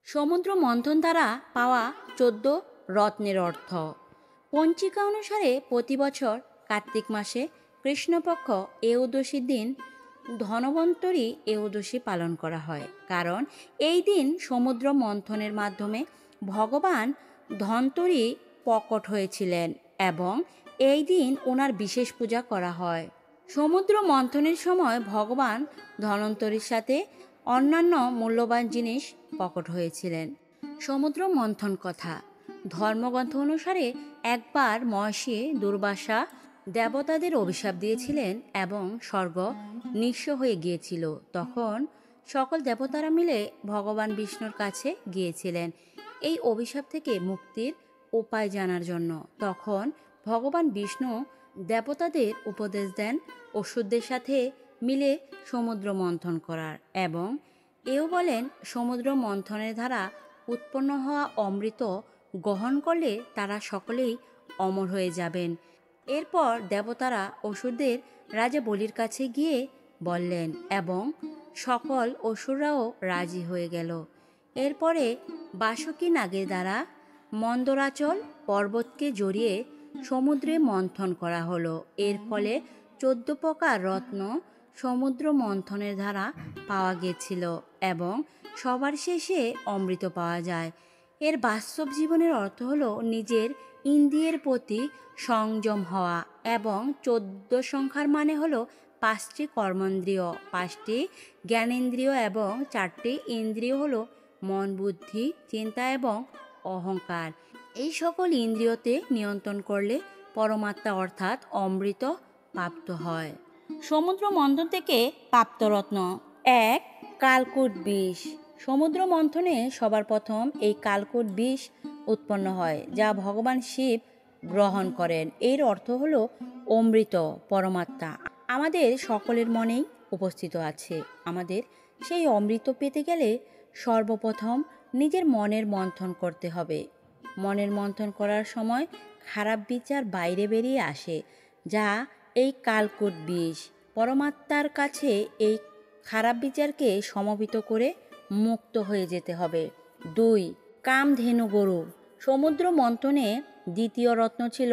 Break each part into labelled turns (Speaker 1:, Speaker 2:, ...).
Speaker 1: সমুদ্র মন্থন দ্বারা পাওয়া ১৪ রত্নের অর্থ। পঞ্জিকা অনুসারে প্রতি বছর কার্তিক মাসে কৃষ্ণপক্ষ একাদশীর দিন ধনবন্তরী একাদশী পালন করা হয়, কারণ এই দিন সমুদ্র মন্থনের মাধ্যমে ভগবান ধনতরী প্রকট হয়েছিলেন এবং এই দিন ওনার বিশেষ পূজা করা হয়। সমুদ্র মন্থনের সময় ভগবান ধনন্তরীর সাথে অন্যান্য মূল্যবান জিনিস প্রকট হয়েছিলেন। সমুদ্র মন্থন কথা। ধর্মগ্রন্থ অনুসারে একবার মহর্ষি দুর্বাসা দেবতাদের অভিশাপ দিয়েছিলেন এবং স্বর্গ নিঃস্ব হয়ে গিয়েছিল। তখন সকল দেবতারা মিলে ভগবান বিষ্ণুর কাছে গিয়েছিলেন এই অভিশাপ থেকে মুক্তির উপায় জানার জন্য। তখন ভগবান বিষ্ণু দেবতাদের উপদেশ দেন অসুরদের সাথে মিলে সমুদ্র মন্থন করার, এবং এও বলেন সমুদ্র মন্থনের দ্বারা উৎপন্ন হওয়া অমৃত গ্রহণ করলে তারা সকলেই অমর হয়ে যাবেন। এরপর দেবতারা অসুরদের রাজা বলির কাছে গিয়ে বললেন এবং সকল অসুররাও রাজি হয়ে গেল। এরপরে বাসুকী নাগের দ্বারা মন্দরাচল পর্বতকে জড়িয়ে সমুদ্রে মন্থন করা হলো। এর ফলে ১৪ প্রকার রত্ন সমুদ্র মন্থনের দ্বারা পাওয়া গেছিল এবং সবার শেষে অমৃত পাওয়া যায়। এর বাস্তব জীবনের অর্থ হলো নিজের ইন্দ্রিয়ের প্রতি সংযম হওয়া, এবং ১৪ সংখ্যার মানে হলো ৫টি কর্মেন্দ্রিয়, ৫টি জ্ঞানেন্দ্রিয় এবং ৪টি ইন্দ্রিয় হলো মন, বুদ্ধি, চিন্তা এবং অহংকার। এই সকল ইন্দ্রিয়তে নিয়ন্ত্রণ করলে পরমাত্মা অর্থাৎ অমৃত প্রাপ্ত হয়। সমুদ্র মন্থন থেকে প্রাপ্ত রত্ন। ১. কালকূট বিষ। সমুদ্র মন্থনে সবার প্রথম এই কালকূট বিষ উৎপন্ন হয়, যা ভগবান শিব গ্রহণ করেন। এর অর্থ হলো অমৃত পরমাত্মা আমাদের সকলের মনেই উপস্থিত আছে। আমাদের সেই অমৃত পেতে গেলে সর্বপ্রথম নিজের মনের মন্থন করতে হবে। মনের মন্থন করার সময় খারাপ বিচার বাইরে বেরিয়ে আসে, যা এই কালকূট বিষ। পরমাত্মার কাছে এই খারাপ বিচারকে সমবেত করে মুক্ত হয়ে যেতে হবে। ২. কামধেনু গরু। সমুদ্র মন্থনে দ্বিতীয় রত্ন ছিল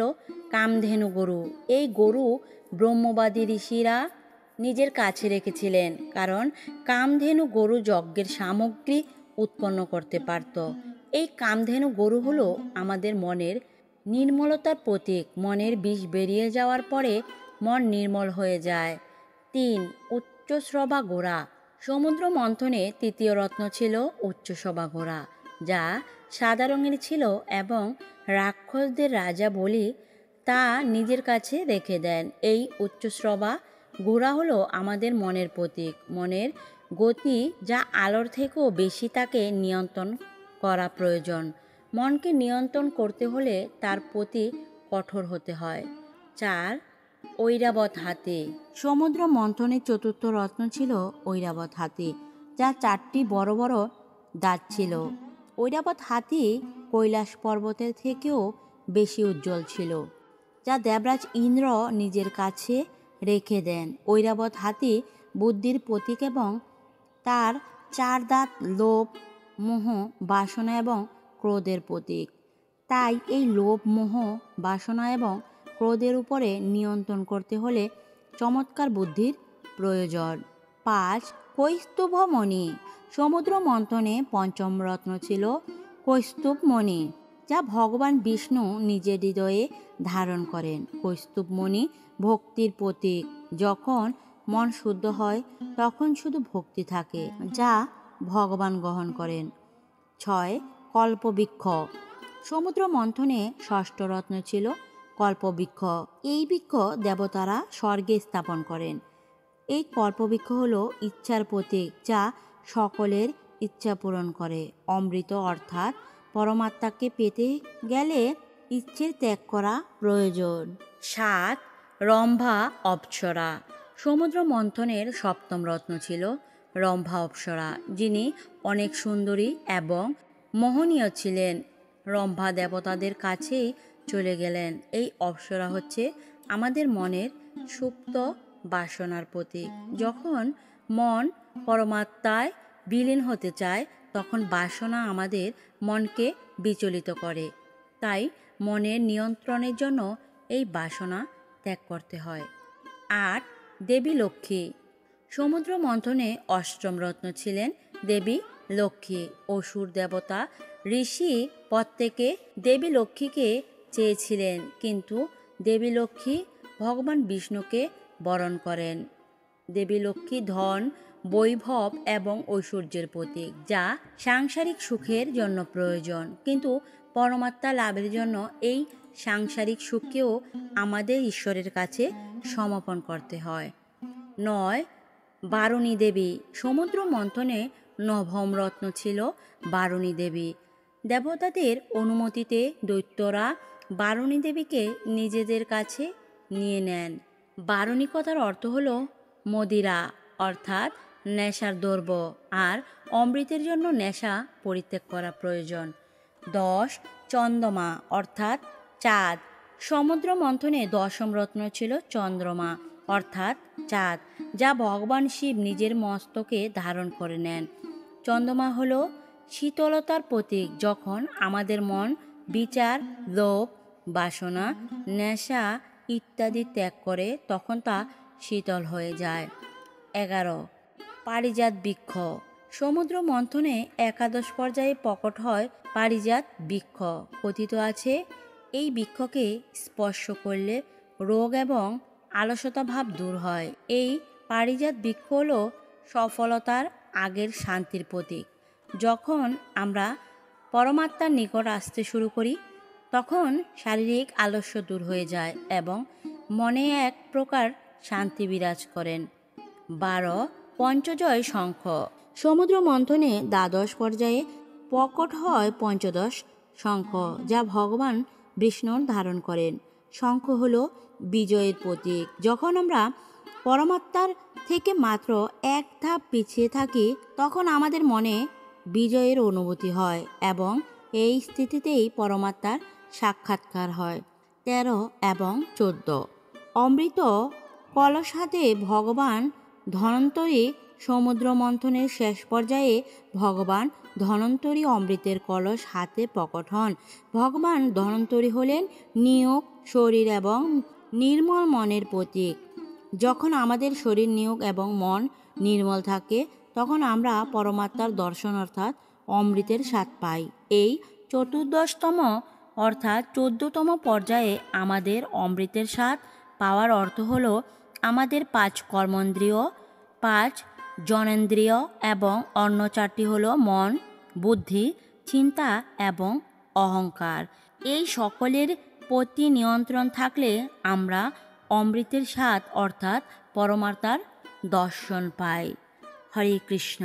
Speaker 1: কামধেনু গরু। এই গরু ব্রহ্মবাদী ঋষিরা নিজের কাছে রেখেছিলেন, কারণ কামধেনু গরু যজ্ঞের সামগ্রী উৎপন্ন করতে পারত। এই কামধেনু গরু হলো আমাদের মনের নির্মলতার প্রতীক। মনের বিষ বেরিয়ে যাওয়ার পরে মন নির্মল হয়ে যায়। ৩. উচ্চশ্রবা ঘোড়া। সমুদ্র মন্থনে তৃতীয় রত্ন ছিল উচ্চশ্রবা ঘোড়া, যা সাদা রঙের ছিল এবং রাক্ষসদের রাজা বলি তা নিজের কাছে রেখে দেন। এই উচ্চশ্রবা ঘোড়া হলো আমাদের মনের প্রতীক। মনের গতি যা আলোর থেকেও বেশি, তাকে নিয়ন্ত্রণ করা প্রয়োজন। মনকে নিয়ন্ত্রণ করতে হলে তার প্রতি কঠোর হতে হয়। ৪. ঐরাবত হাতি। সমুদ্র মন্থনের চতুর্থ রত্ন ছিল ঐরাবত হাতি, যা ৪টি বড় বড় দাঁত ছিল। ঐরাবত হাতি কৈলাস পর্বতের থেকেও বেশি উজ্জ্বল ছিল, যা দেবরাজ ইন্দ্র নিজের কাছে রেখে দেন। ঐরাবত হাতি বুদ্ধির প্রতীক এবং তার ৪ দাঁত লোভ, মোহ, বাসনা এবং ক্রোধের প্রতীক। তাই এই লোভ, মোহ, বাসনা এবং ক্রোধের উপরে নিয়ন্ত্রণ করতে হলে চমৎকার বুদ্ধির প্রয়োজন। ৫. কৌস্তুভমণি। সমুদ্র মন্থনে পঞ্চম রত্ন ছিল কৌস্তুভমণি, যা ভগবান বিষ্ণু নিজের হৃদয়ে ধারণ করেন। কৌস্তুভমণি ভক্তির প্রতীক। যখন মন শুদ্ধ হয় তখন শুধু ভক্তি থাকে, যা ভগবান গ্রহণ করেন। ৬. কল্পবৃক্ষ। সমুদ্র মন্থনে ষষ্ঠ রত্ন ছিল কল্পবৃক্ষ। এই বৃক্ষ দেবতারা স্বর্গে স্থাপন করেন। এই কল্পবৃক্ষ হলো ইচ্ছার প্রতীক, যা সকলের ইচ্ছা পূরণ করে। অমৃত অর্থাৎ পরমাত্মাকে পেতে গেলে ইচ্ছের ত্যাগ করা প্রয়োজন। ৭. রম্ভা অপ্সরা। সমুদ্র মন্থনের সপ্তম রত্ন ছিল রম্ভা অপ্সরা, যিনি অনেক সুন্দরী এবং মোহনীয় ছিলেন। রম্ভা দেবতাদের কাছেই চলে গেলেন। এই অপ্সরা হচ্ছে আমাদের মনের সুপ্ত বাসনার প্রতীক। যখন মন পরমাত্মায় বিলীন হতে চায় তখন বাসনা আমাদের মনকে বিচলিত করে। তাই মনের নিয়ন্ত্রণের জন্য এই বাসনা ত্যাগ করতে হয়। 8. দেবী লক্ষ্মী। সমুদ্র মন্থনে অষ্টম রত্ন ছিলেন দেবী লক্ষ্মী। অসুর দেবতা ঋষি প্রত্যেকে দেবী লক্ষ্মীকে চেয়েছিলেন, কিন্তু দেবী লক্ষ্মী ভগবান বিষ্ণুকে বরণ করেন। দেবী লক্ষ্মী ধন, বৈভব এবং ঐশ্বর্যের প্রতীক, যা সাংসারিক সুখের জন্য প্রয়োজন, কিন্তু পরমাত্মা লাভের জন্য এই সাংসারিক সুখকেও আমাদের ঈশ্বরের কাছে সমর্পণ করতে হয়। 9. বারুণী দেবী। সমুদ্র মন্থনে নবম রত্ন ছিল বারুণী দেবী। দেবতাদের অনুমতিতে দৈত্যরা বারুণী দেবীকে নিজেদের কাছে নিয়ে নেন। বারুণী কথার অর্থ হল মদিরা, অর্থাৎ নেশার দ্রব্য, আর অমৃতের জন্য নেশা পরিত্যাগ করা প্রয়োজন। 10. চন্দ্রমা অর্থাৎ চাঁদ। সমুদ্র মন্থনে দশম রত্ন ছিল চন্দ্রমা অর্থাৎ চাঁদ, যা ভগবান শিব নিজের মস্তকে ধারণ করে নেন। চন্দ্রমা হল শীতলতার প্রতীক। যখন আমাদের মন বিচার, লোভ, বাসনা, নেশা ইত্যাদি ত্যাগ করে, তখন তা শীতল হয়ে যায়। 11. পারিজাত বৃক্ষ। সমুদ্র মন্থনে একাদশ পর্যায়ে প্রকট হয় পারিজাত বৃক্ষ। কথিত আছে, এই বৃক্ষকে স্পর্শ করলে রোগ এবং আলসতা ভাব দূর হয়। এই পারিজাত বৃক্ষ হল সফলতার আগের শান্তির প্রতীক। যখন আমরা পরমাত্মার নিকট আসতে শুরু করি, তখন শারীরিক আলস্য দূর হয়ে যায় এবং মনে এক প্রকার শান্তি বিরাজ করেন। 12. পঞ্চজয় শঙ্খ। সমুদ্র মন্থনে দ্বাদশ পর্যায়ে প্রকট হয় পঞ্চদশ শঙ্খ, যা ভগবান বিষ্ণুর ধারণ করেন। শঙ্খ হল বিজয়ের প্রতীক। যখন আমরা পরমাত্মার থেকে মাত্র এক ধাপ পিছিয়ে থাকি, তখন আমাদের মনে বিজয়ের অনুভূতি হয় এবং এই স্থিতিতেই পরমাত্মার সাক্ষাৎকার হয়। 13 এবং 14. অমৃত কলস হাতে ভগবান ধন্বন্তরী। সমুদ্র মন্থনের শেষ পর্যায়ে ভগবান ধন্বন্তরী অমৃতের কলস হাতে প্রকট হন। ভগবান ধন্বন্তরী হলেন নিয়োগ, শরীর এবং নির্মল মনের প্রতীক। যখন আমাদের শরীর, নিয়োগ এবং মন নির্মল থাকে, তখন আমরা পরমাত্মার দর্শন অর্থাৎ অমৃতের স্বাদ পাই। এই চতুর্দশতম অর্থাৎ 14তম পর্যায়ে আমাদের অমৃতের স্বাদ পাওয়ার অর্থ হল আমাদের 5 কর্মেন্দ্রিয়, 5 জ্ঞানেন্দ্রিয় এবং অন্য 4টি হল মন, বুদ্ধি, চিন্তা এবং অহংকার। এই সকলের প্রতি নিয়ন্ত্রণ থাকলে আমরা অমৃতের স্বাদ অর্থাৎ পরমাত্মার দর্শন পাই। হরে কৃষ্ণ।